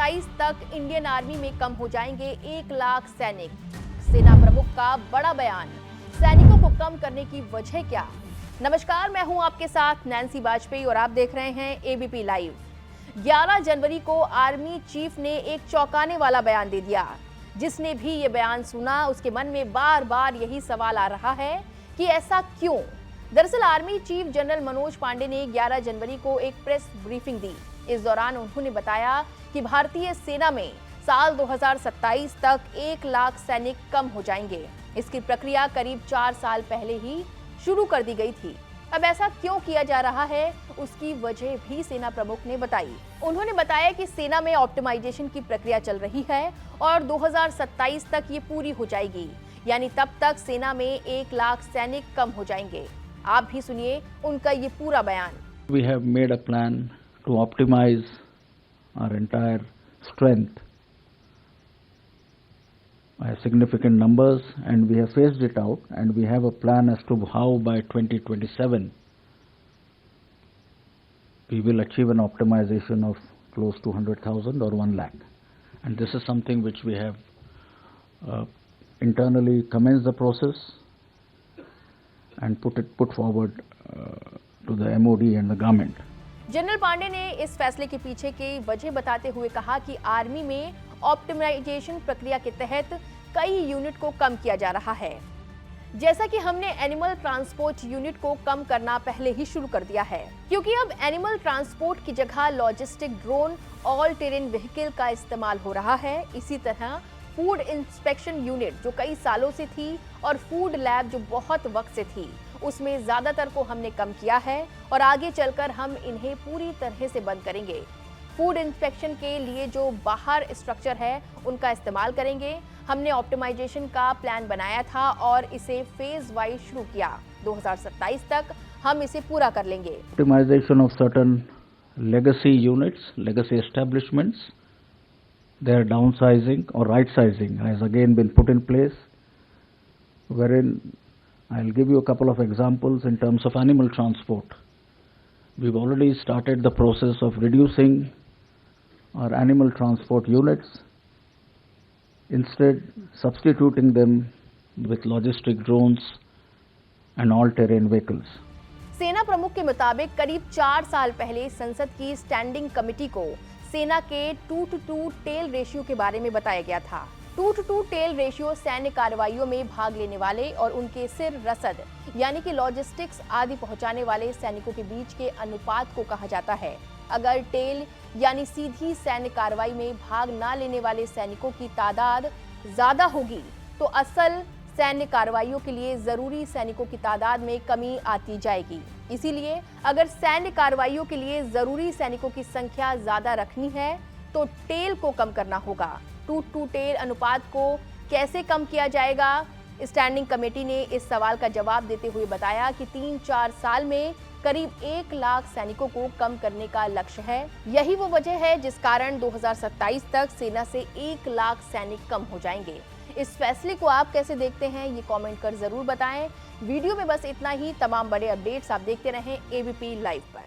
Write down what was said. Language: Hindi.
2027 तक इंडियन आर्मी में कम हो जाएंगे 1 लाख सैनिक। सेना प्रमुख का बड़ा बयान, सैनिकों को कम करने की वजह क्या? नमस्कार, मैं हूं आपके साथ नैन्सी वाजपेयी और आप देख रहे हैं एबीपी लाइव। 11 जनवरी को आर्मी चीफ ने एक चौंकाने वाला बयान दे दिया। जिसने भी ये बयान सुना उसके मन में बार बार यही सवाल आ रहा है कि ऐसा क्यों? दरअसल army chief general Manoj Pande ने 11 जनवरी को एक प्रेस ब्रीफिंग दी। इस दौरान उन्होंने बताया कि भारतीय सेना में साल 2027 तक 1 लाख सैनिक कम हो जाएंगे। इसकी प्रक्रिया करीब 4 साल पहले ही शुरू कर दी गई थी। अब ऐसा क्यों किया जा रहा है, उसकी वजह भी सेना प्रमुख ने बताई। उन्होंने बताया कि सेना में ऑप्टिमाइजेशन की प्रक्रिया चल रही है और 2027 तक ये पूरी हो जाएगी, यानी तब तक सेना में 1 लाख सैनिक कम हो जाएंगे। आप भी सुनिए उनका ये पूरा बयान। We have made a plan to optimize our entire strength by significant numbers, and we have phased it out, and we have a plan as to how by 2027 we will achieve an optimization of close to 100,000 or 1 lakh. And this is something which we have internally commenced the process and put forward to the MOD and the government. General Pande ने इस फैसले के पीछे की वजह बताते हुए कहा कि आर्मी में ऑप्टिमाइजेशन प्रक्रिया के तहत कई यूनिट को कम किया जा रहा है। जैसा कि हमने एनिमल ट्रांसपोर्ट यूनिट को कम करना पहले ही शुरू कर दिया है, क्योंकि अब एनिमल ट्रांसपोर्ट की जगह logistic drone all terrain vehicle का इस्तेमाल हो रहा है। इसी तरह फूड इंस्पेक्शन यूनिट जो कई सालों से थी और फूड लैब जो बहुत वक्त से थी, उसमें ज्यादातर को हमने कम किया है और आगे चलकर हम इन्हें पूरी तरह से बंद करेंगे। फूड इंस्पेक्शन के लिए जो बाहर स्ट्रक्चर है उनका इस्तेमाल करेंगे। हमने ऑप्टिमाइजेशन का प्लान बनाया था और इसे फेज वाइज शुरू किया। 2027 तक हम इसे पूरा कर लेंगे। Optimization of certain legacy units, legacy establishments, their downsizing or right sizing has again been put in place, wherein I'll give you a couple of examples in terms of animal transport. We've already started the process of reducing our animal transport units, instead substituting them with logistic drones and all-terrain vehicles. सेना प्रमुख के मुताबिक करीब 4 साल पहले संसद की स्टैंडिंग कमेटी को सेना के 2-to-2 टेल रेशियो के बारे में बताया गया था। 2-to-2 टेल रेशियो सैन्य कार्रवाइयों में भाग लेने वाले और उनके सिर रसद यानी कि लॉजिस्टिक्स आदि पहुंचाने वाले सैनिकों के बीच के अनुपात को कहा जाता है। अगर टेल यानी सीधी सैन्य कार्रवाई में भाग न लेने वाले सैनिकों की तादाद ज्यादा होगी तो असल सैन्य कार्रवाइयों के लिए जरूरी सैनिकों की तादाद में कमी आती जाएगी। इसीलिए अगर सैन्य कार्रवाइयों के लिए जरूरी सैनिकों की संख्या ज्यादा रखनी है तो टेल को कम करना होगा। 2-to टेल अनुपात को कैसे कम किया जाएगा? स्टैंडिंग कमेटी ने इस सवाल का जवाब देते हुए बताया कि 3-4 साल में करीब 1 लाख सैनिकों को कम करने का लक्ष्य है। यही वो वजह है जिस कारण 2027 तक सेना से 1 लाख सैनिक कम हो जाएंगे। इस फैसले को आप कैसे देखते हैं, ये कमेंट कर जरूर बताएं। वीडियो में बस इतना ही। तमाम बड़े अपडेट्स आप देखते रहें एबीपी लाइव पर।